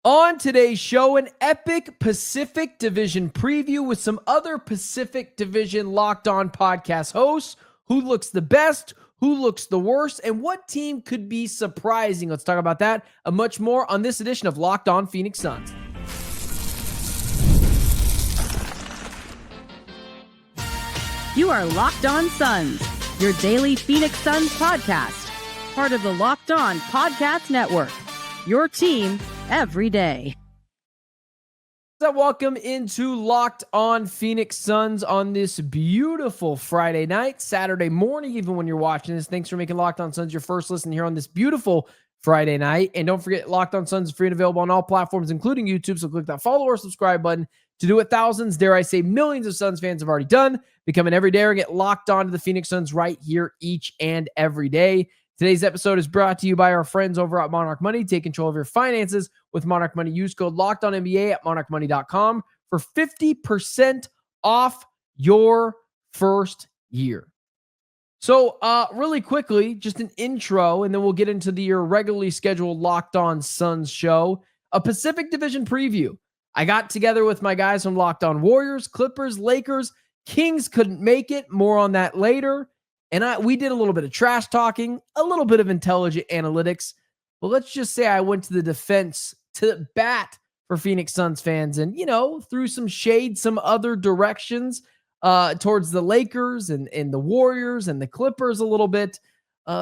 On today's show, an epic Pacific Division preview with some other Pacific Division Locked On podcast hosts. Who looks the best? Who looks the worst? And what team could be surprising? Let's talk about that and much more on this edition of Locked On Phoenix Suns. You are Locked On Suns, your daily Phoenix Suns podcast, part of the Locked On Podcast Network, your team every day. So welcome into Locked On Phoenix Suns on this beautiful Friday night, Saturday morning, even when you're watching this. Thanks for making Locked On Suns your first listen here on this beautiful Friday night. And don't forget, Locked On Suns is free and available on all platforms, including YouTube. So click that follow or subscribe button to do what thousands, dare I say millions of Suns fans have already done. Become an everyday or get locked on to the Phoenix Suns right here each and every day. Today's episode is brought to you by our friends over at Monarch Money. Take control of your finances with Monarch Money. Use code LOCKEDONNBA at monarchmoney.com for 50% off your first year. So really quickly, just an intro, and then we'll get into your regularly scheduled Locked On Suns show. A Pacific Division preview. I got together with my guys from Locked On Warriors, Clippers, Lakers. Kings couldn't make it. More on that later. And we did a little bit of trash talking, a little bit of intelligent analytics. But let's just say I went to the defense, to the bat for Phoenix Suns fans and, threw some shade, some other directions towards the Lakers and the Warriors and the Clippers a little bit.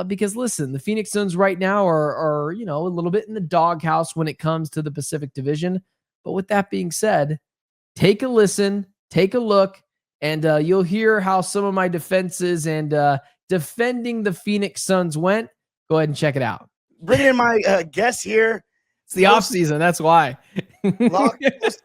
Because, listen, the Phoenix Suns right now are, a little bit in the doghouse when it comes to the Pacific Division. But with that being said, take a listen, take a look. And you'll hear how some of my defenses and defending the Phoenix Suns went. Go ahead and check it out. Bringing in my guest here. It's the offseason. That's why.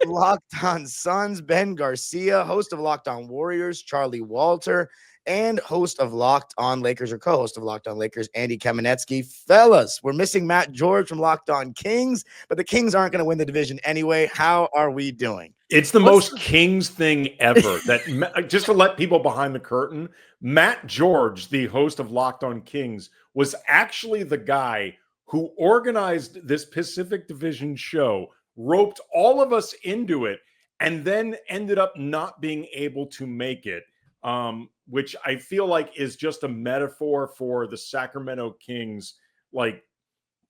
Locked On Suns, Ben Garcia, host of Locked On Warriors, Charlie Walter, and host of Locked On Lakers, or co-host of Locked On Lakers, Andy Kamenetsky. Fellas, we're missing Matt George from Locked On Kings, but the Kings aren't going to win the division anyway. How are we doing? It's the most Kings thing ever. That just to let people behind the curtain, Matt George, the host of Locked On Kings, was actually the guy who organized this Pacific Division show, roped all of us into it, and then ended up not being able to make it, which I feel like is just a metaphor for the Sacramento Kings, like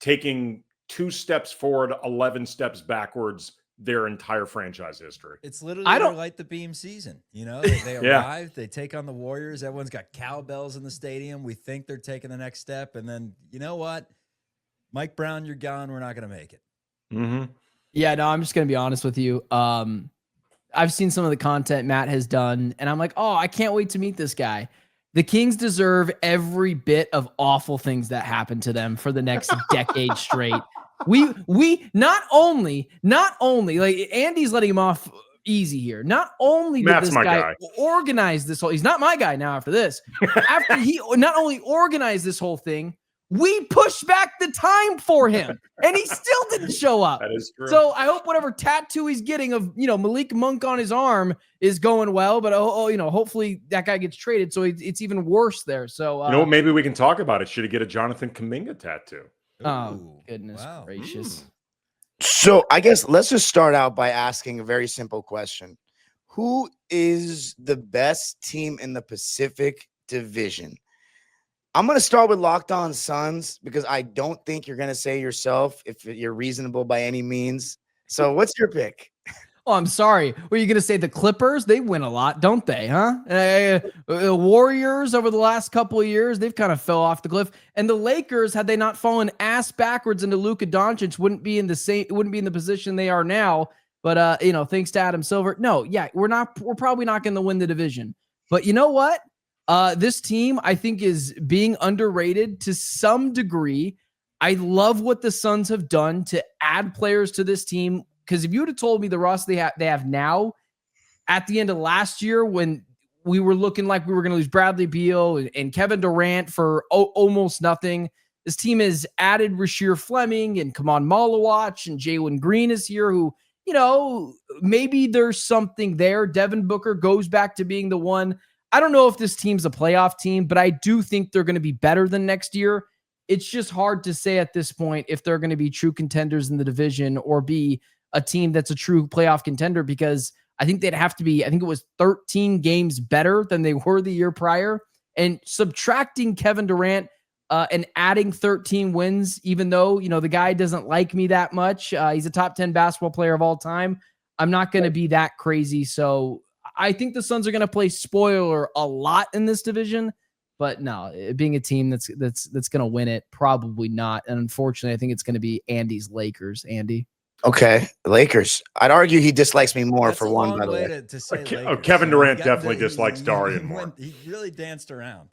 taking 2 steps forward, 11 steps backwards their entire franchise history. It's literally their light the beam season. They arrive, they take on the Warriors. Everyone's got cowbells in the stadium. We think they're taking the next step. And then, you know what? Mike Brown, you're gone. We're not going to make it. Mm-hmm. Yeah, no, I'm just going to be honest with you. I've seen some of the content Matt has done, and I'm like, oh, I can't wait to meet this guy. The Kings deserve every bit of awful things that happen to them for the next decade straight. We not only like Andy's letting him off easy here. Not only did this guy organize this whole, he's not my guy now after this. After he not only organized this whole thing, we pushed back the time for him, and he still didn't show up. That is true. So I hope whatever tattoo he's getting of Malik Monk on his arm is going well. But hopefully that guy gets traded, so it's even worse there. So maybe we can talk about it. Should he get a Jonathan Kuminga tattoo? Oh, goodness gracious. So I guess let's just start out by asking a very simple question. Who is the best team in the Pacific Division? I'm going to start with Locked On Suns because I don't think you're going to say yourself if you're reasonable by any means. So what's your pick? Oh, I'm sorry. Were you going to say the Clippers? They win a lot, don't they, huh? The Warriors over the last couple of years, they've kind of fell off the cliff. And the Lakers, had they not fallen ass backwards into Luka Doncic, wouldn't be in the position they are now. But thanks to Adam Silver. No, yeah, we're probably not going to win the division. But you know what? This team, I think, is being underrated to some degree. I love what the Suns have done to add players to this team. Because if you would have told me the roster they have now at the end of last year, when we were looking like we were going to lose Bradley Beal and Kevin Durant for almost nothing, this team has added Rasheer Fleming and Kaman Malawach, and Jalen Green is here, who, maybe there's something there. Devin Booker goes back to being the one. I don't know if this team's a playoff team, but I do think they're going to be better than next year. it's just hard to say at this point if they're going to be true contenders in the division or be a team that's a true playoff contender, because I think they'd have to be, I think it was 13 games better than they were the year prior. And subtracting Kevin Durant and adding 13 wins, even though, the guy doesn't like me that much. He's a top 10 basketball player of all time. I'm not going to be that crazy. So I think the Suns are going to play spoiler a lot in this division, but no, being a team that's going to win it, probably not. And unfortunately, I think it's going to be Andy's Lakers. Andy. Okay, Lakers. I'd argue he dislikes me more. That's for one, by the way. To say Lakers. Kevin Durant definitely dislikes Darian more. He really danced around.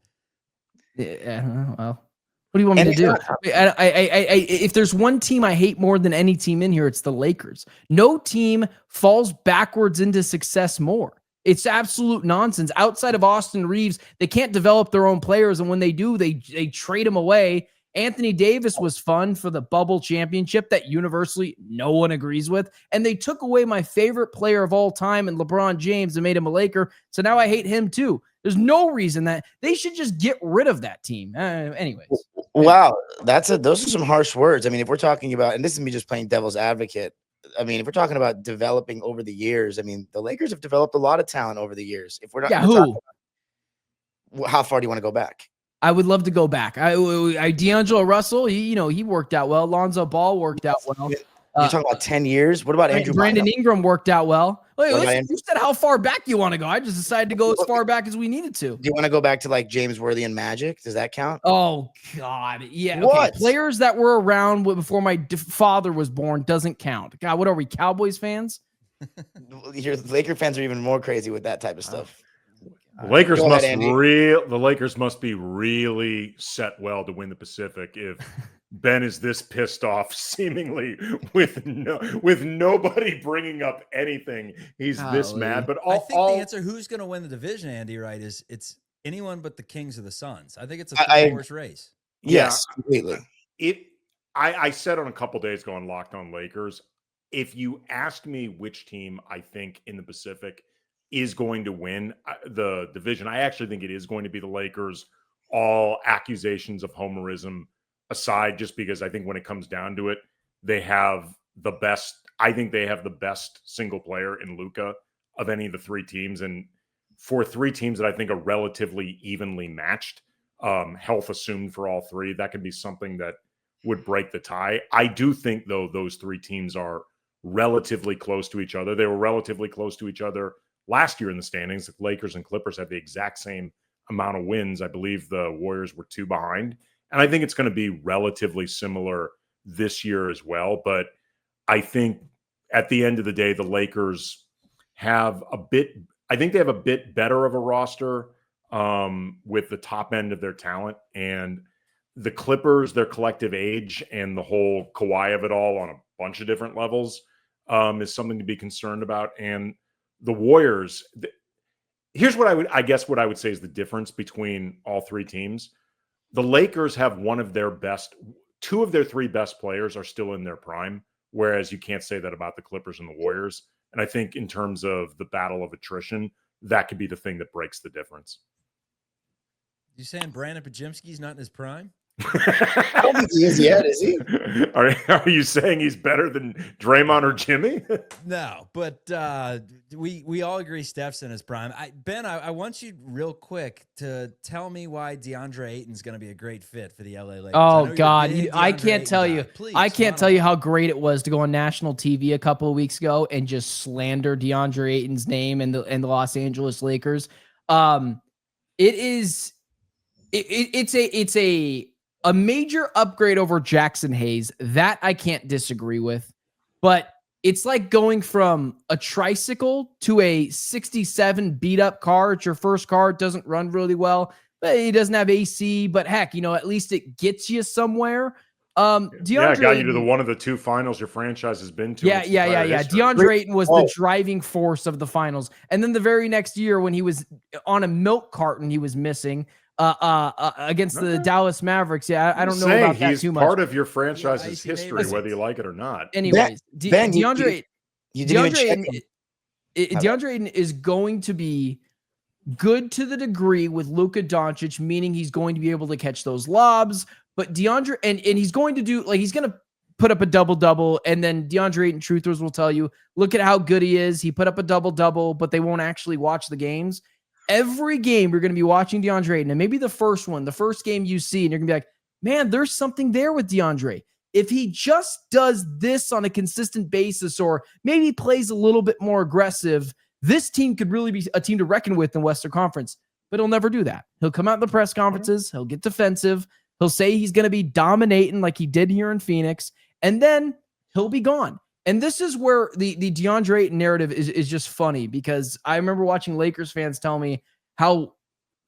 Yeah, well, what do you want me to do? If there's one team I hate more than any team in here, it's the Lakers. No team falls backwards into success more. It's absolute nonsense. Outside of Austin Reeves, they can't develop their own players, and when they do, they trade them away. Anthony Davis was fun for the bubble championship that universally no one agrees with, and they took away my favorite player of all time in LeBron James and made him a Laker, so now I hate him too. There's no reason that they should just get rid of that team. Anyways. Wow, those are some harsh words. I mean, if we're talking about, and this is me just playing devil's advocate, I mean, if we're talking about developing over the years, I mean, the Lakers have developed a lot of talent over the years. If we're not, how far do you want to go back? I would love to go back. D'Angelo Russell, he worked out well. Lonzo Ball worked out well. You're talking about 10 years? What about Andrew Brandon Bynum? Ingram worked out well. Wait, you said how far back you want to go. I just decided to go as far back as we needed to. Do you want to go back to like James Worthy and Magic? Does that count? Oh, God. Yeah. What? Okay. Players that were around before my father was born doesn't count. God, what are we, Cowboys fans? Your Laker fans are even more crazy with that type of stuff. The Lakers must be really set well to win the Pacific if Ben is this pissed off, seemingly with nobody bringing up anything. He's this mad. But I think the answer, who's going to win the division, Andy, right, is it's anyone but the Kings or the Suns. I think it's a three-horse race. Yes, completely. I said on a couple days ago on Locked On Lakers, if you asked me which team I think in the Pacific is going to win the division, I actually think it is going to be the Lakers, all accusations of homerism aside, just because I think when it comes down to it, they have the best. I think they have the best single player in Luka of any of the three teams. And for three teams that I think are relatively evenly matched, health assumed for all three, that could be something that would break the tie. I do think, though, those three teams are relatively close to each other. They were relatively close to each other last year in the standings. The Lakers and Clippers had the exact same amount of wins. I believe the Warriors were 2 behind. And I think it's going to be relatively similar this year as well. But I think at the end of the day, the Lakers have a bit better of a roster with the top end of their talent. And the Clippers, their collective age and the whole Kawhi of it all on a bunch of different levels is something to be concerned about. And the Warriors, here's what I would say is the difference between all three teams. The Lakers have two of their three best players are still in their prime, whereas you can't say that about the Clippers and the Warriors. And I think in terms of the battle of attrition, that could be the thing that breaks the difference. You saying Brandon Podziemski's not in his prime? I don't think he is yet, is he? Are you saying he's better than Draymond or Jimmy? No, but we all agree Steph's in his prime. Ben, I want you real quick to tell me why DeAndre Ayton's going to be a great fit for the LA Lakers. Oh God, I can't tell you. I can't tell you how great it was to go on national TV a couple of weeks ago and just slander DeAndre Ayton's name and the Los Angeles Lakers. It's a major upgrade over Jackson Hayes. That I can't disagree with, but it's like going from a tricycle to a 67 beat up car. It's your first car. It doesn't run really well, but it doesn't have AC, but heck, at least it gets you somewhere. DeAndre got you to one of the two finals your franchise has been to. Yeah. DeAndre Ayton was the driving force of the finals. And then the very next year when he was on a milk carton, he was missing against the Dallas Mavericks. Yeah, I don't know about that too much. He's part of your franchise's history, whether you like it or not. Anyways, DeAndre Ayton is going to be good to the degree with Luka Doncic, meaning he's going to be able to catch those lobs. But DeAndre, and he's going to do, like, he's going to put up a double-double, and then DeAndre Ayton truthers will tell you, look at how good he is. He put up a double-double, but they won't actually watch the games. Every game you're going to be watching DeAndre Ayton, and maybe the first game you see, and you're going to be like, man, there's something there with DeAndre. If he just does this on a consistent basis, or maybe plays a little bit more aggressive, this team could really be a team to reckon with in Western Conference. But he'll never do that. He'll come out in the press conferences. He'll get defensive. He'll say he's going to be dominating like he did here in Phoenix, and then he'll be gone. And this is where the DeAndre Ayton narrative is just funny, because I remember watching Lakers fans tell me how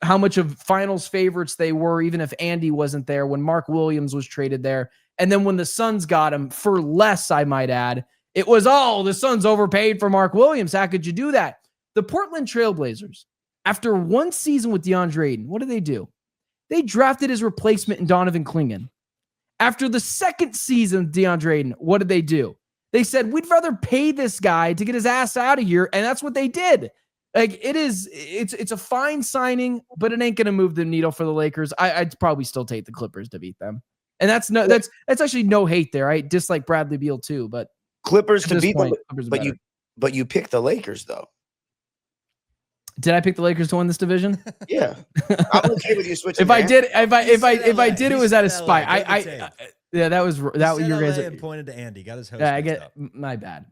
much of finals favorites they were, even if Andy wasn't there, when Mark Williams was traded there. And then when the Suns got him, for less, I might add, it was, oh, the Suns overpaid for Mark Williams. How could you do that? The Portland Trailblazers, after one season with DeAndre Ayton, what do? They drafted his replacement in Donovan Clingan. After the second season of DeAndre Ayton, what did they do? They said, we'd rather pay this guy to get his ass out of here, and that's what they did. Like, it's a fine signing, but it ain't going to move the needle for the Lakers. I'd probably still take the Clippers to beat them. And that's actually no hate there. I dislike Bradley Beal too, but Clippers to beat them, but you picked the Lakers though. Did I pick the Lakers to win this division? Yeah. I'm okay with you switching. If I did, it was out of spite. That was you guys and pointed to Andy. Got his host. Yeah, I get my bad.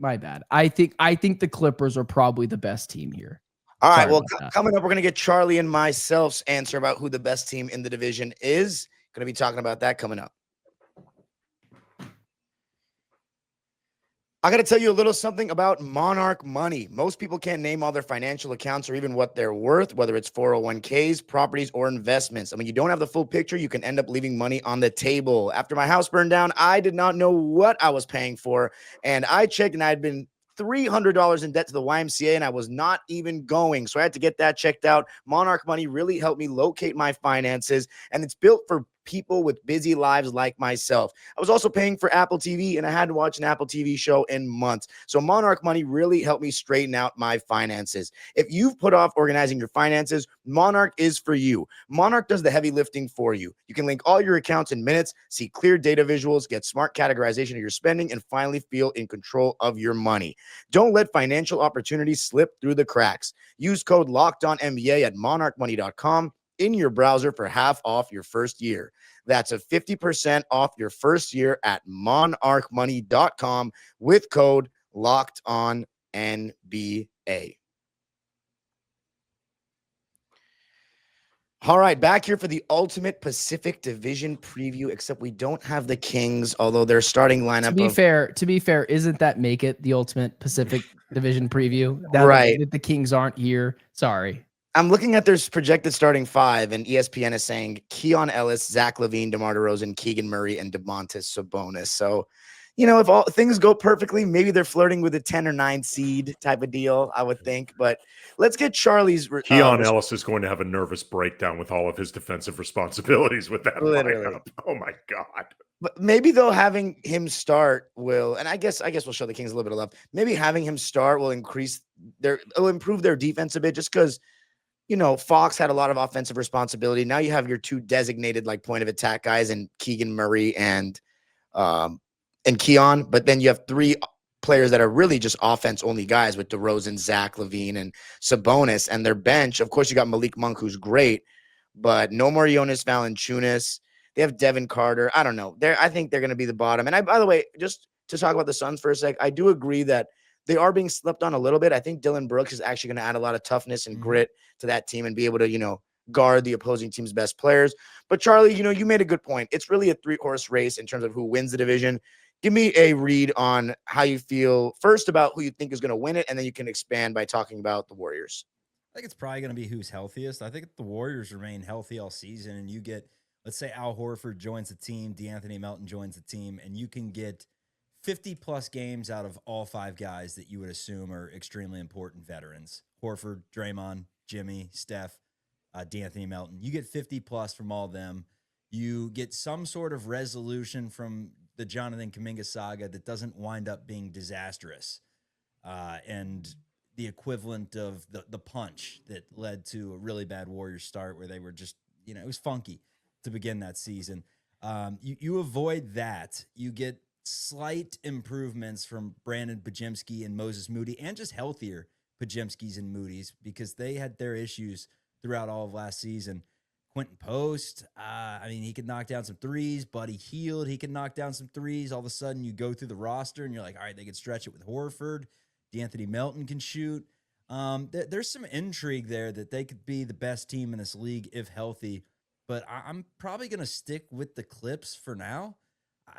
I think the Clippers are probably the best team here. All right. Well, coming up, we're gonna get Charlie and myself's answer about who the best team in the division is. Gonna be talking about that coming up. I got to tell you a little something about Monarch Money. Most people can't name all their financial accounts or even what they're worth, whether it's 401ks, properties, or investments. I mean, you don't have the full picture, you can end up leaving money on the table. After my house burned down, I did not know what I was paying for, and I checked, and I had been $300 in debt to the YMCA, and I was not even going. So I had to get that checked out. Monarch Money really helped me locate my finances, and it's built for people with busy lives like myself. I was also paying for Apple TV, and I hadn't watched an Apple TV show in months. So Monarch Money really helped me straighten out my finances. If you've put off organizing your finances, Monarch is for you. Monarch does the heavy lifting for you. You can link all your accounts in minutes, see clear data visuals, get smart categorization of your spending, and finally feel in control of your money. Don't let financial opportunities slip through the cracks. Use code LOCKEDONNBA at monarchmoney.com in your browser for half off your first year. That's a 50% off your first year at monarchmoney.com with code LOCKEDONNBA. All right, back here for the ultimate Pacific Division preview, except we don't have the Kings, although their starting lineup. To be fair, isn't that make it the ultimate Pacific Division preview? Right. That the Kings aren't here. Sorry. I'm looking at their projected starting five, and ESPN is saying Keon Ellis, Zach LaVine, DeMar DeRozan, Keegan Murray, and Domantas Sabonis. So, you know, if all things go perfectly, maybe they're flirting with a 10 or 9 seed type of deal, I would think. But let's get Charlie's. Keon Ellis is going to have a nervous breakdown with all of his defensive responsibilities with that lineup. Oh, my God. But maybe, though, having him start will, and I guess we'll show the Kings a little bit of love. Maybe having him start will improve their defense a bit, just because, you know, Fox had a lot of offensive responsibility. Now you have your two designated like point of attack guys and Keegan Murray and Keon, but then you have 3 players that are really just offense only guys with DeRozan, Zach LaVine, and Sabonis, and their bench. Of course, you got Malik Monk, who's great, but no more Jonas Valanciunas. They have Devin Carter. I don't know. I think they're going to be the bottom. And by the way, just to talk about the Suns for a sec, I do agree that they are being slept on a little bit. I think Dylan Brooks is actually going to add a lot of toughness and grit to that team and be able to, you know, guard the opposing team's best players. But Charlie, you know, you made a good point. It's really a 3-horse race in terms of who wins the division. Give me a read on how you feel first about who you think is going to win it, and then you can expand by talking about the Warriors. I think it's probably going to be who's healthiest. I think if the Warriors remain healthy all season and you get, let's say Al Horford joins the team, DeAnthony Melton joins the team, and you can get 50-plus games out of all 5 guys that you would assume are extremely important veterans. Horford, Draymond, Jimmy, Steph, DeAnthony Melton. You get 50-plus from all of them. You get some sort of resolution from the Jonathan Kuminga saga that doesn't wind up being disastrous. And the equivalent of the punch that led to a really bad Warriors start where they were just, it was funky to begin that season. You avoid that. You get slight improvements from Brandon Pajemski and Moses Moody, and just healthier Pajemskis and Moody's, because they had their issues throughout all of last season. Quentin Post, he could knock down some threes. Buddy Hield, he could knock down some threes. All of a sudden, you go through the roster, and you're like, all right, they could stretch it with Horford. DeAnthony Melton can shoot. There's some intrigue there that they could be the best team in this league if healthy. But I'm probably going to stick with the Clips for now.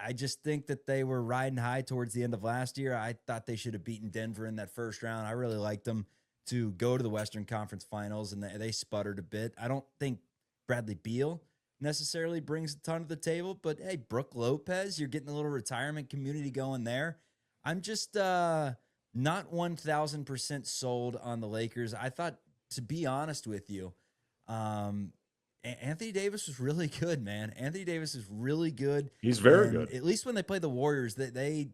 I just think that they were riding high towards the end of last year. I thought they should have beaten Denver in that first round. I really liked them to go to the Western Conference Finals, and they sputtered a bit. I don't think Bradley Beal necessarily brings a ton to the table, but hey, Brooke Lopez, you're getting a little retirement community going there. I'm just not 1,000% sold on the Lakers. I thought, to be honest with you, Anthony Davis was really good, man. Anthony Davis is really good. He's very good. At least when they played the Warriors, they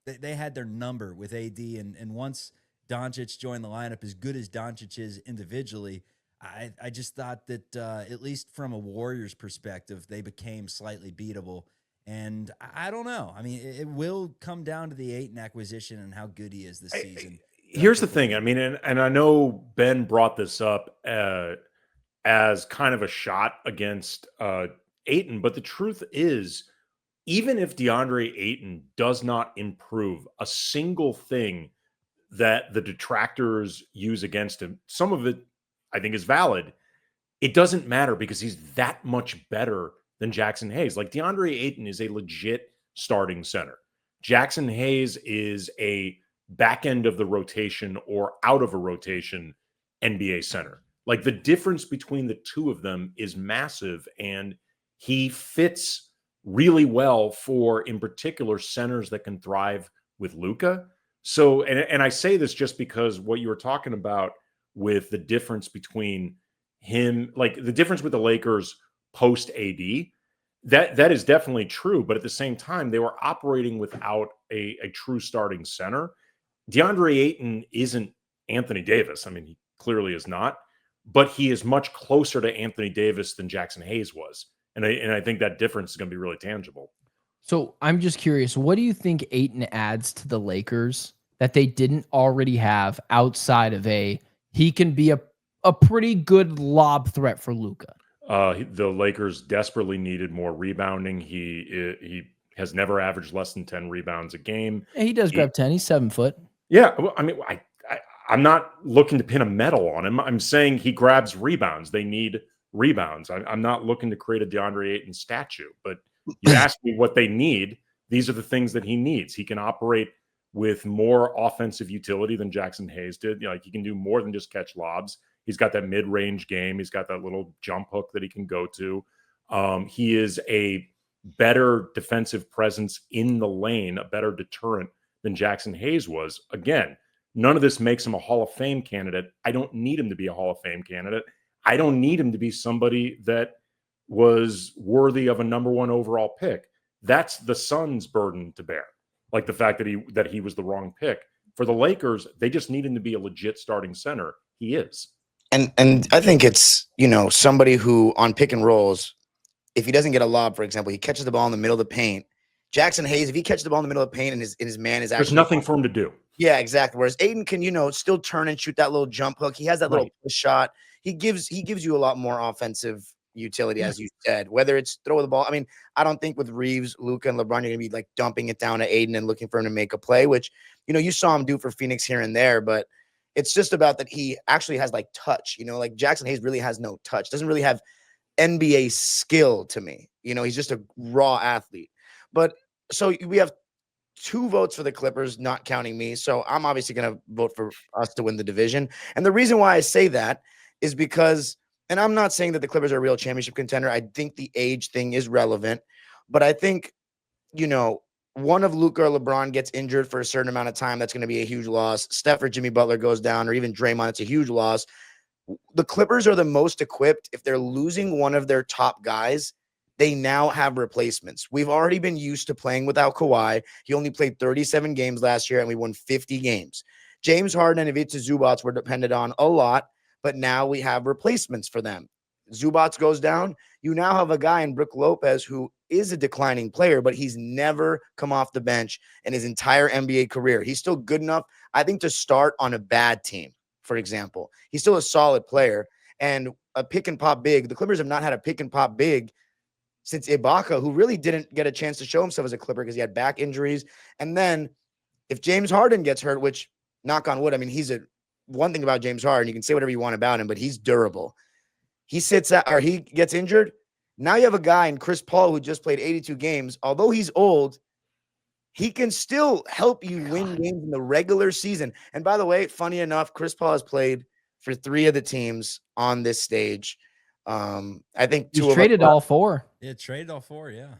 had their number with AD, and once Doncic joined the lineup, as good as Doncic is individually, I just thought that at least from a Warriors perspective, they became slightly beatable. And I don't know. It will come down to the Ayton acquisition and how good he is this season. Here's the thing. And I know Ben brought this up as kind of a shot against Ayton, but the truth is, even if DeAndre Ayton does not improve a single thing that the detractors use against him, some of it I think is valid. It doesn't matter because he's that much better than Jackson Hayes. Like, DeAndre Ayton is a legit starting center. Jackson Hayes is a back end of the rotation or out of a rotation NBA center. Like, the difference between the two of them is massive, and he fits really well for, in particular, centers that can thrive with Luka. So, and I say this just because what you were talking about with the difference between him, like the difference with the Lakers post AD, that is definitely true. But at the same time, they were operating without a true starting center. DeAndre Ayton isn't Anthony Davis. He clearly is not, but he is much closer to Anthony Davis than Jackson Hayes was. And I think that difference is going to be really tangible. So I'm just curious, what do you think Ayton adds to the Lakers that they didn't already have outside of he can be a pretty good lob threat for Luka? The Lakers desperately needed more rebounding. He has never averaged less than 10 rebounds a game. Yeah, he does grab 10. He's 7 foot. Yeah. I'm not looking to pin a medal on him. I'm saying he grabs rebounds. They need rebounds. I'm not looking to create a DeAndre Ayton statue, but you ask me what they need. These are the things that he needs. He can operate with more offensive utility than Jackson Hayes did. He can do more than just catch lobs. He's got that mid-range game. He's got that little jump hook that he can go to. He is a better defensive presence in the lane, a better deterrent than Jackson Hayes was. Again, none of this makes him a Hall of Fame candidate. I don't need him to be a Hall of Fame candidate. I don't need him to be somebody that was worthy of a number 1 overall pick. That's the Suns' burden to bear. Like the fact that he was the wrong pick. For the Lakers, they just need him to be a legit starting center. He is. And I think it's, somebody who on pick and rolls, if he doesn't get a lob, for example, he catches the ball in the middle of the paint. Jackson Hayes, if he catches the ball in the middle of the paint and his man is actually, there's nothing for him to do. Yeah, exactly. Whereas Ayton can, still turn and shoot that little jump hook. He has that little push shot. He gives you a lot more offensive utility, as you said, whether it's throw the ball. I don't think with Reeves, Luka, and LeBron, you're going to be like dumping it down to Ayton and looking for him to make a play, which, you saw him do for Phoenix here and there, but it's just about that he actually has like touch, like Jackson Hayes really has no touch, doesn't really have NBA skill to me. He's just a raw athlete. But so we have 2 votes for the Clippers, not counting me. So I'm obviously going to vote for us to win the division. And the reason why I say that is because, and I'm not saying that the Clippers are a real championship contender. I think the age thing is relevant, but I think, one of Luka or LeBron gets injured for a certain amount of time, that's going to be a huge loss. Steph or Jimmy Butler goes down, or even Draymond, it's a huge loss. The Clippers are the most equipped. If they're losing one of their top guys, they now have replacements. We've already been used to playing without Kawhi. He only played 37 games last year, and we won 50 games. James Harden and Ivica Zubac were depended on a lot, but now we have replacements for them. Zubac goes down. You now have a guy in Brook Lopez who is a declining player, but he's never come off the bench in his entire NBA career. He's still good enough, I think, to start on a bad team, for example. He's still a solid player. And a pick and pop big. The Clippers have not had a pick and pop big since Ibaka, who really didn't get a chance to show himself as a Clipper because he had back injuries. And then if James Harden gets hurt, which knock on wood, I mean, one thing about James Harden, you can say whatever you want about him, but he's durable. He gets injured. Now you have a guy in Chris Paul who just played 82 games. Although he's old, he can still help you win games in the regular season. And by the way, funny enough, Chris Paul has played for 3 of the teams on this stage. I think he's traded all 4. Yeah, traded all 4. Yeah.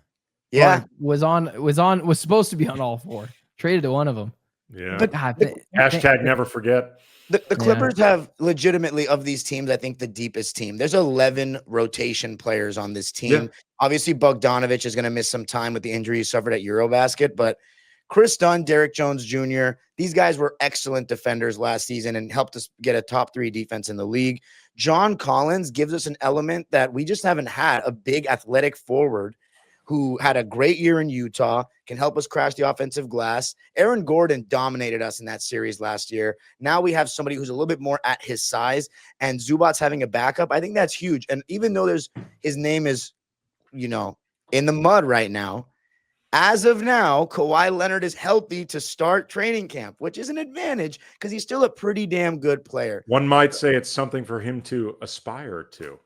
Yeah. Or was supposed to be on all 4. Traded to one of them. Yeah. But hashtag never forget. The Clippers have legitimately, of these teams, I think the deepest team. There's 11 rotation players on this team. Yeah. Obviously, Bogdanovic is going to miss some time with the injury he suffered at Eurobasket, but Chris Dunn, Derrick Jones Jr., these guys were excellent defenders last season and helped us get a top 3 defense in the league. John Collins gives us an element that we just haven't had, a big athletic forward who had a great year in Utah, can help us crash the offensive glass. Aaron Gordon dominated us in that series last year. Now we have somebody who's a little bit more at his size, and Zubac's having a backup. I think that's huge. And even though his name is, in the mud right now, as of now, Kawhi Leonard is healthy to start training camp, which is an advantage because he's still a pretty damn good player. One might say it's something for him to aspire to.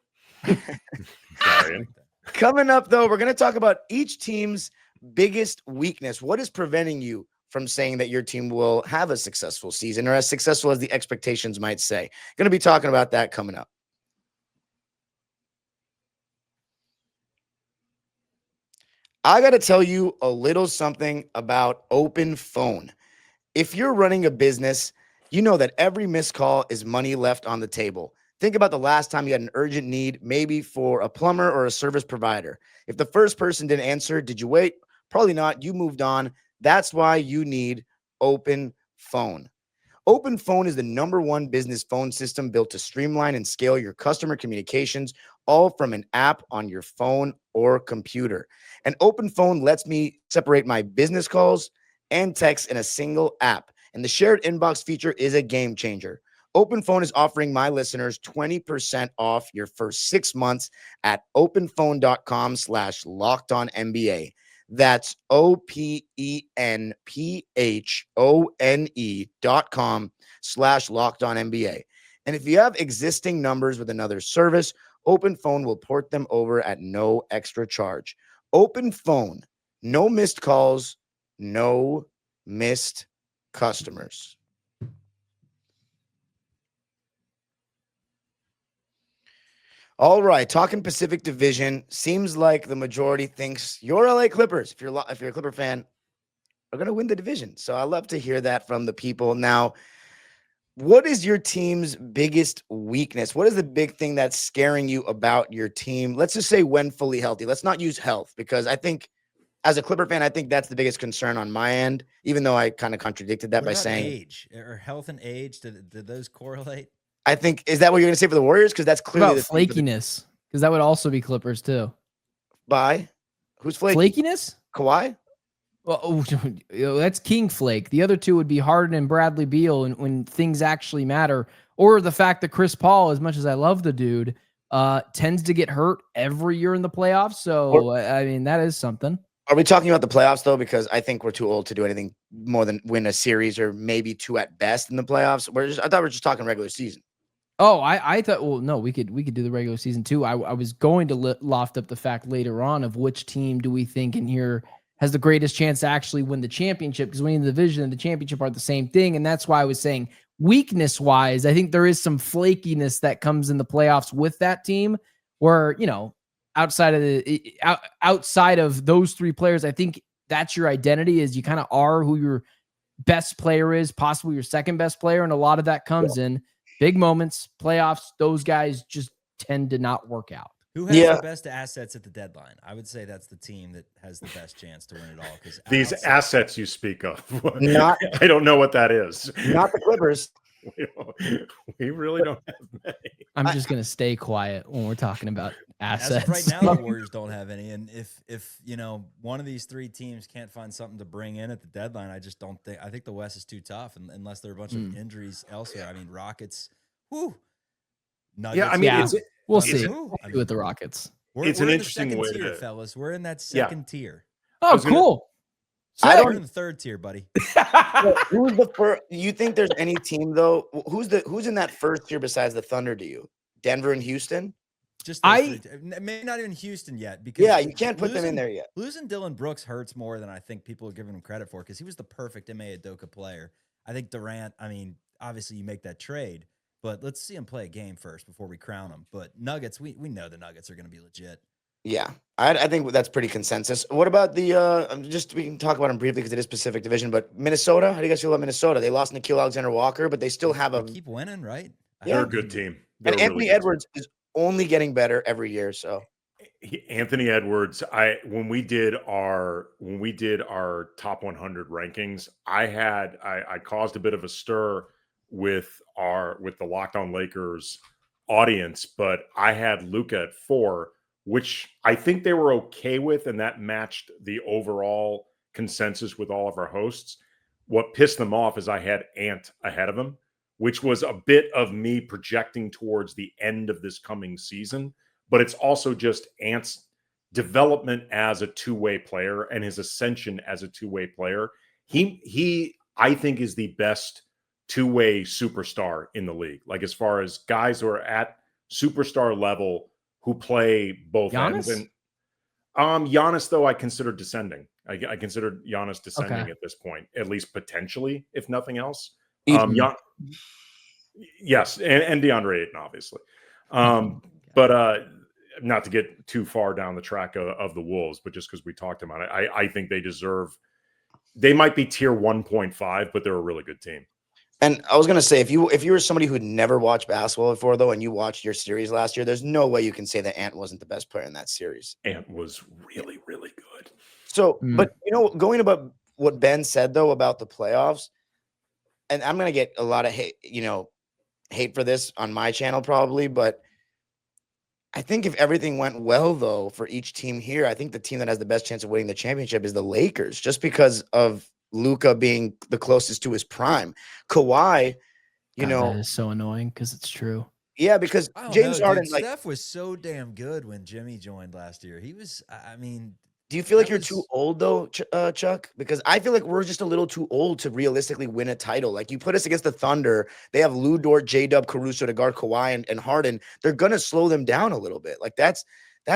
Sorry. Coming up, though, we're going to talk about each team's biggest weakness. What is preventing you from saying that your team will have a successful season or as successful as the expectations might say? Going to be talking about that coming up. I got to tell you a little something about Open Phone. If you're running a business, you know that every missed call is money left on the table. Think about the last time you had an urgent need, maybe for a plumber or a service provider. If the first person didn't answer, did you wait? Probably not. You moved on. That's why you need Open Phone. Open Phone is the #1 business phone system built to streamline and scale your customer communications, all from an app on your phone or computer. And Open Phone lets me separate my business calls and texts in a single app. And the shared inbox feature is a game changer. Open Phone is offering my listeners 20% off your first 6 months at openphone.com/lockedonnba. That's openphone.com/lockedonnba. And if you have existing numbers with another service, Open Phone will port them over at no extra charge. Open Phone, no missed calls, no missed customers. All right, talking Pacific Division, seems like the majority thinks your LA Clippers, if you're a Clipper fan, are going to win the division. So I love to hear that from the people. Now, what is your team's biggest weakness? What is the big thing that's scaring you about your team? Let's just say when fully healthy. Let's not use health, because I think as a Clipper fan, I think that's the biggest concern on my end, even though I kind of contradicted that by saying age or health and age. Did those correlate? I think, is that what you're going to say for the Warriors? Because that's clearly the flakiness, because that would also be Clippers too. By who's flaky? Flakiness? Kawhi? Well, that's King Flake. The other two would be Harden and Bradley Beal, and when things actually matter, or the fact that Chris Paul, as much as I love the dude, tends to get hurt every year in the playoffs. So I mean, that is something. Are we talking about the playoffs though? Because I think we're too old to do anything more than win a series or maybe 2 at best in the playoffs. I thought we were just talking regular season. Oh, I thought, well, no, we could do the regular season too. I was going to loft up the fact later on of which team do we think in here has the greatest chance to actually win the championship, because winning the division and the championship are the same thing. And that's why I was saying weakness wise, I think there is some flakiness that comes in the playoffs with that team where, outside of those 3 players, I think that's your identity, is you kind of are who your best player is, possibly your second best player. And a lot of that comes in big moments, playoffs. Those guys just tend to not work out. Who has the best assets at the deadline? I would say that's the team that has the best chance to win it all. Because these assets you speak of, Not, I don't know what that is. Not the Clippers. We really don't have many. I'm just gonna stay quiet when we're talking about assets. As of right now, the Warriors don't have any. And if one of these three teams can't find something to bring in at the deadline, I just don't think. I think the West is too tough, and unless there are a bunch of injuries elsewhere. I mean, Rockets. Whew. Nuggets. Yeah, I mean, we'll see with the Rockets. It's an interesting way tier, fellas. We're in that second tier. Oh, cool. We're in the third tier, buddy. Who's the first? You think there's any team though? Who's in that first tier besides the Thunder? Do you? Denver and Houston? Just maybe not even Houston yet. Because you can't put them in there yet. Losing Dylan Brooks hurts more than I think people are giving him credit for because he was the perfect Ime Udoka player. I think Durant. I mean, obviously you make that trade, but let's see him play a game first before we crown him. But Nuggets, we know the Nuggets are going to be legit. Yeah, I think that's pretty consensus. What about the we can talk about them briefly because it is Pacific Division, but Minnesota, how do you guys feel about Minnesota? They lost Nickeil Alexander-Walker, but they still have keep winning, right? They're a good team. And Anthony Edwards is only getting better every year, so Anthony Edwards, when we did our top 100 rankings, I caused a bit of a stir with the Locked On Lakers audience, but I had Luka at 4, which I think they were okay with, and that matched the overall consensus with all of our hosts. What pissed them off is I had Ant ahead of him, which was a bit of me projecting towards the end of this coming season, but it's also just Ant's development as a two-way player and his ascension as a two-way player. He I think is the best two-way superstar in the league. Like as far as guys who are at superstar level who play both ends. And Giannis, though, I consider descending. I consider Giannis descending at this point, at least potentially, if nothing else. Yes, and DeAndre Ayton, obviously. But not to get too far down the track of the Wolves, but just because we talked about it, I think they might be tier 1.5, but they're a really good team. And I was gonna say, if you were somebody who'd never watched basketball before, though, and you watched your series last year, there's no way you can say that Ant wasn't the best player in that series. Ant was really, really good. So, but going about what Ben said though about the playoffs, and I'm gonna get a lot of hate for this on my channel probably, but I think if everything went well though for each team here, I think the team that has the best chance of winning the championship is the Lakers, just because of Luka being the closest to his prime. Kawhi, that is so annoying because it's true. Yeah, because James Harden, Steph was so damn good when Jimmy joined last year. He was, I mean. Do you feel like you're too old though, Chuck? Because I feel like we're just a little too old to realistically win a title. Like you put us against the Thunder, they have Lou Dort, J-Dub, Caruso to guard Kawhi and Harden. They're gonna slow them down a little bit. Like that's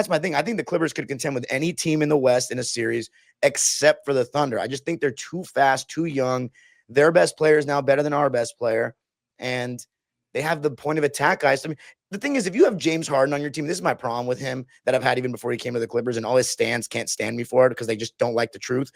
my thing. I think the Clippers could contend with any team in the West in a series except for the Thunder. I just think they're too fast, too young. Their best player is now better than our best player, and they have the point of attack guys. I mean, the thing is, if you have James Harden on your team, this is my problem with him that I've had even before he came to the Clippers, and all his stands can't stand me for it because they just don't like the truth.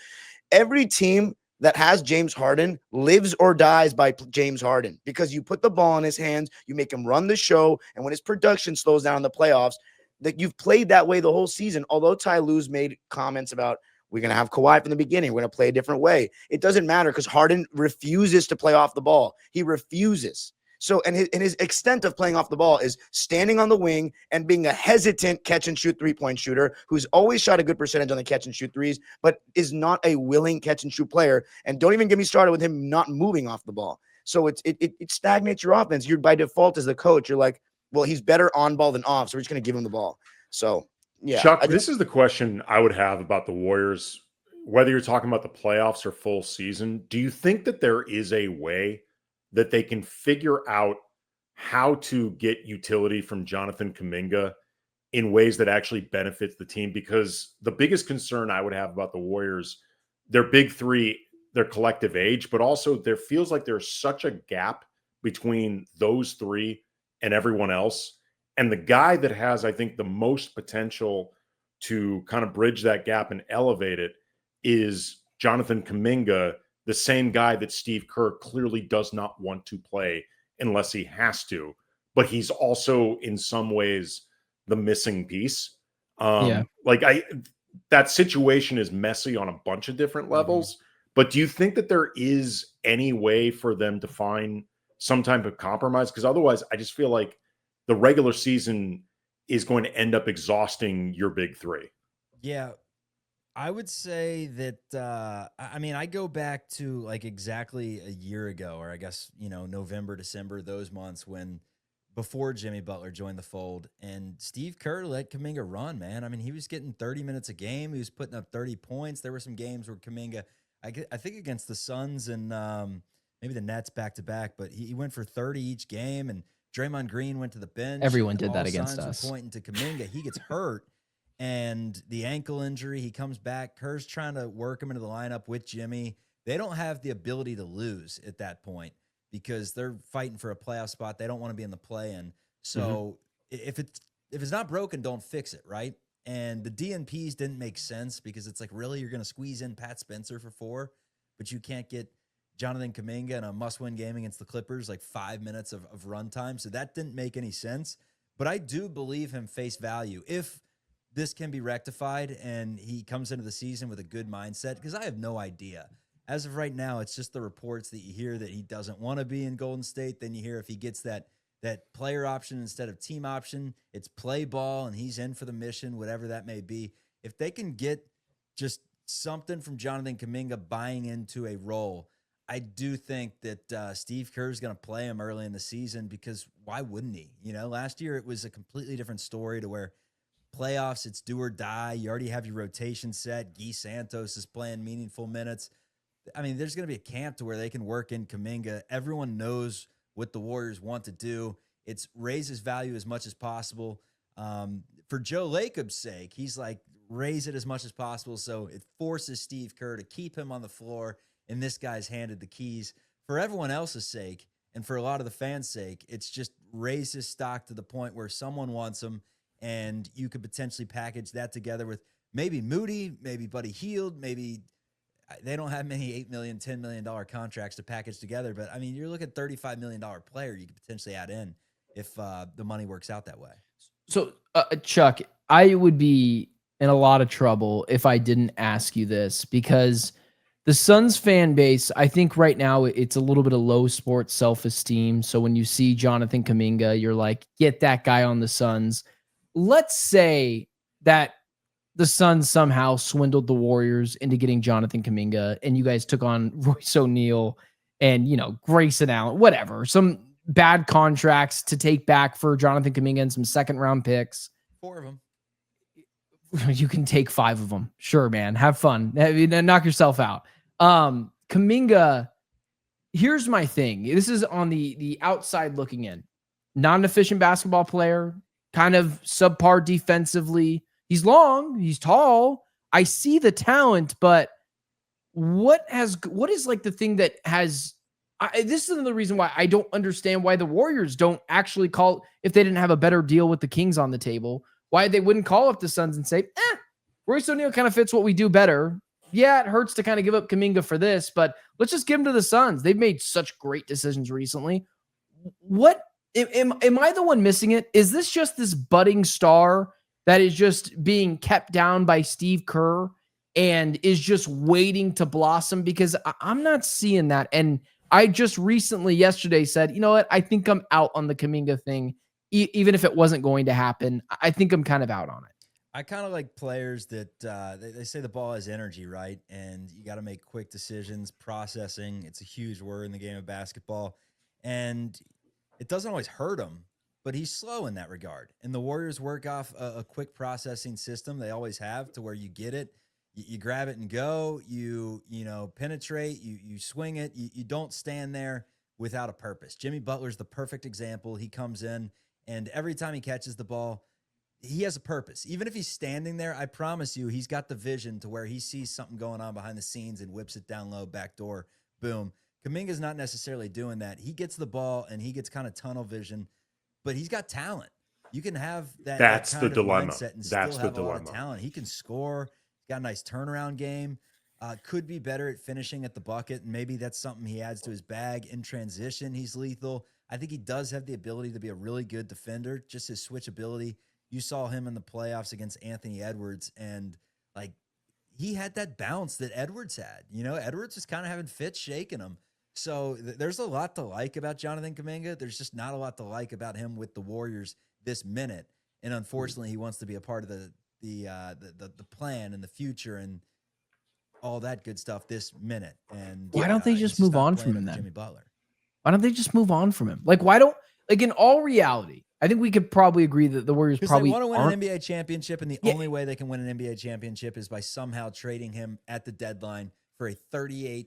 Every team that has James Harden lives or dies by James Harden because you put the ball in his hands, you make him run the show, and when his production slows down in the playoffs, that you've played that way the whole season. Although Ty Lue's made comments about we're going to have Kawhi from the beginning, we're going to play a different way. It doesn't matter because Harden refuses to play off the ball. He refuses. So, and his extent of playing off the ball is standing on the wing and being a hesitant catch and shoot 3-point shooter who's always shot a good percentage on the catch and shoot threes, but is not a willing catch and shoot player. And don't even get me started with him not moving off the ball. So it stagnates your offense. You're by default as the coach, you're like, well, he's better on ball than off, so we're just going to give him the ball. So, yeah. Chuck, this is the question I would have about the Warriors, whether you're talking about the playoffs or full season. Do you think that there is a way that they can figure out how to get utility from Jonathan Kuminga in ways that actually benefits the team? Because the biggest concern I would have about the Warriors, their big three, their collective age, but also there feels like there's such a gap between those three and everyone else. And the guy that has, I think, the most potential to kind of bridge that gap and elevate it is Jonathan Kuminga, the same guy that Steve Kerr clearly does not want to play unless he has to. But he's also, in some ways, the missing piece. Yeah. That situation is messy on a bunch of different levels. But do you think that there is any way for them to find some type of compromise? Because otherwise, I just feel like the regular season is going to end up exhausting your big three. Yeah, I would say that, I mean, I go back to like exactly a year ago, or I guess, November, December, those months before Jimmy Butler joined the fold, and Steve Kerr let Kuminga run, man. I mean, he was getting 30 minutes a game. He was putting up 30 points. There were some games where Kuminga, I think against the Suns and maybe the Nets back to back, but he went for 30 each game, and Draymond Green went to the bench. Everyone and did that all against signs us. were pointing to Kuminga. He gets hurt. And the ankle injury, he comes back. Kerr's trying to work him into the lineup with Jimmy. They don't have the ability to lose at that point because they're fighting for a playoff spot. They don't want to be in the play-in. So if it's not broken, don't fix it, right? And the DNPs didn't make sense because it's like, really, you're going to squeeze in Pat Spencer for 4, but you can't get Jonathan Kuminga in a must-win game against the Clippers, like 5 minutes of runtime. So that didn't make any sense. But I do believe him face value. If this can be rectified and he comes into the season with a good mindset, because I have no idea. As of right now, it's just the reports that you hear that he doesn't want to be in Golden State. Then you hear if he gets that player option instead of team option, it's play ball and he's in for the mission, whatever that may be. If they can get just something from Jonathan Kuminga buying into a role, I do think that Steve Kerr is going to play him early in the season, because why wouldn't he? Last year it was a completely different story to where playoffs, it's do or die. You already have your rotation set. Guy Santos is playing meaningful minutes. I mean, there's going to be a camp to where they can work in Kuminga. Everyone knows what the Warriors want to do. It's raise his value as much as possible. For Joe Lacob's sake, he's like, raise it as much as possible. So it forces Steve Kerr to keep him on the floor, and this guy's handed the keys. For everyone else's sake, and for a lot of the fans' sake, it's just raise his stock to the point where someone wants him, and you could potentially package that together with maybe Moody, maybe Buddy Hield, maybe they don't have many $8 million, $10 million contracts to package together. But, I mean, you're looking at $35 million player you could potentially add in if the money works out that way. So, Chuck, I would be in a lot of trouble if I didn't ask you this, because the Suns fan base, I think right now it's a little bit of low sports self-esteem. So when you see Jonathan Kuminga, you're like, get that guy on the Suns. Let's say that the Suns somehow swindled the Warriors into getting Jonathan Kuminga, and you guys took on Royce O'Neal and, Grayson Allen, whatever, some bad contracts to take back for Jonathan Kuminga and some second-round picks. 4 of them. You can take 5 of them. Sure, man. Have fun. Knock yourself out. Kuminga, here's my thing. This is on the outside looking in. Non-efficient basketball player, kind of subpar defensively. He's long, he's tall. I see the talent, but what is like the thing that has this is another reason why I don't understand why the Warriors don't actually call, if they didn't have a better deal with the Kings on the table, why they wouldn't call up the Suns and say, Royce O'Neal kind of fits what we do better. Yeah, it hurts to kind of give up Kuminga for this, but let's just give him to the Suns. They've made such great decisions recently. What am I the one missing it? Is this just this budding star that is just being kept down by Steve Kerr and is just waiting to blossom? Because I'm not seeing that. And I just recently yesterday said, you know what? I think I'm out on the Kuminga thing. Even if it wasn't going to happen, I think I'm kind of out on it. I kind of like players that they say the ball has energy, right? And you got to make quick decisions. Processing, it's a huge word in the game of basketball. And it doesn't always hurt him, but he's slow in that regard. And the Warriors work off a quick processing system. They always have, to where you get it, you grab it and go, you penetrate, you swing it. You don't stand there without a purpose. Jimmy Butler's the perfect example. He comes in, and every time he catches the ball, he has a purpose. Even if he's standing there, I promise you, he's got the vision to where he sees something going on behind the scenes and whips it down low, back door, boom. Kuminga's not necessarily doing that. He gets the ball and he gets kind of tunnel vision, but he's got talent. You can have that. That's kind the of dilemma. mindset and That's still the have a lot of dilemma. talent. He can score. He's got a nice turnaround game. Could be better at finishing at the bucket, and maybe that's something he adds to his bag. In transition, he's lethal. I think he does have the ability to be a really good defender. Just his switchability You saw him in the playoffs against Anthony Edwards, and like he had that bounce that Edwards had. Edwards was kind of having fits shaking him. So there's a lot to like about Jonathan Kuminga. There's just not a lot to like about him with the Warriors this minute. And unfortunately, he wants to be a part of the plan and the future and all that good stuff this minute. And why don't they just move on from him then? Jimmy Butler. Why don't they just move on from him? Like, in all reality, I think we could probably agree that the Warriors probably want to win an NBA championship, and the only way they can win an NBA championship is by somehow trading him at the deadline for a $30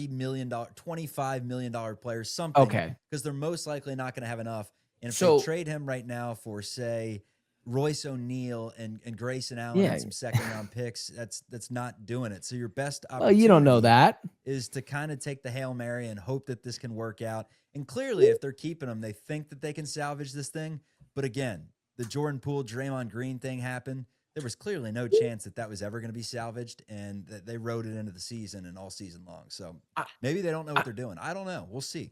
million, $25 million player, something. Okay. Because they're most likely not going to have enough. And if they trade him right now for, say, Royce O'Neal and Grayson Allen and some second-round picks, that's not doing it. So your best opportunity you don't know that. is to kind of take the Hail Mary and hope that this can work out. And clearly, if they're keeping him, they think that they can salvage this thing. But again, the Jordan Poole, Draymond Green thing happened. There was clearly no chance that was ever going to be salvaged, and that they rode it into the season and all season long. So maybe they don't know what they're doing. I don't know. We'll see.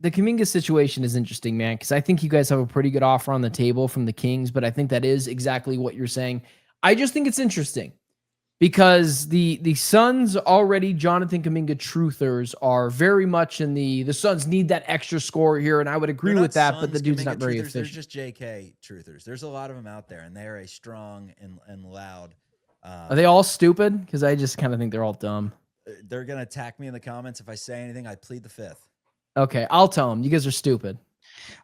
The Kuminga situation is interesting, man, because I think you guys have a pretty good offer on the table from the Kings, but I think that is exactly what you're saying. I just think it's interesting because the Suns already, Jonathan Kuminga truthers, are very much in the Suns need that extra score here, and I would agree with that, but the dude's not very efficient. There's just JK truthers. There's a lot of them out there, and they are a strong and loud. Are they all stupid? Because I just kind of think they're all dumb. They're going to attack me in the comments if I say anything. I plead the fifth. Okay, I'll tell them. You guys are stupid.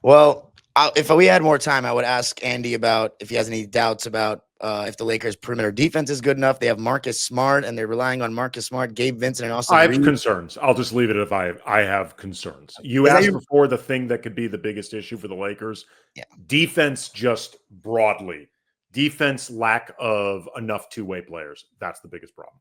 Well, if we had more time, I would ask Andy about if he has any doubts about if the Lakers' perimeter defense is good enough. They have Marcus Smart, and they're relying on Marcus Smart, Gabe Vincent, and Austin I Reeves. have concerns. I'll just leave it if I have concerns. You asked before the thing that could be the biggest issue for the Lakers. Yeah. Defense just broadly. Defense lack of enough two-way players. That's the biggest problem.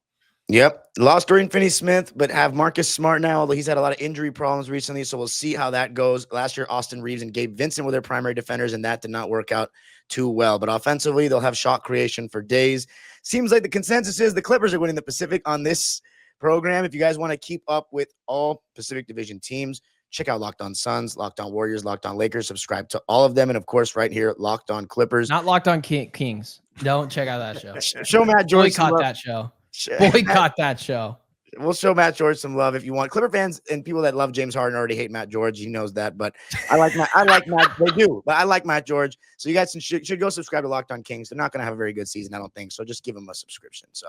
Yep. Lost Dorian Finney-Smith, but have Marcus Smart now, although he's had a lot of injury problems recently, so we'll see how that goes. Last year, Austin Reeves and Gabe Vincent were their primary defenders, and that did not work out too well. But offensively, they'll have shot creation for days. Seems like the consensus is the Clippers are winning the Pacific on this program. If you guys want to keep up with all Pacific Division teams, check out Locked On Suns, Locked On Warriors, Locked On Lakers. Subscribe to all of them. And, of course, right here, Locked On Clippers. Not Locked On Kings. Don't check out that show. Show Matt George boycott that show. Boycott that show. We'll show Matt George some love if you want. Clipper fans and people that love James Harden already hate Matt George. He knows that, but I like Matt. They do, but I like Matt George. So you guys should go subscribe to Locked On Kings. They're not going to have a very good season, I don't think. So just give them a subscription. So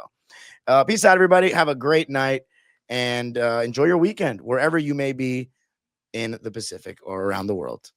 peace out, everybody. Have a great night and enjoy your weekend wherever you may be in the Pacific or around the world.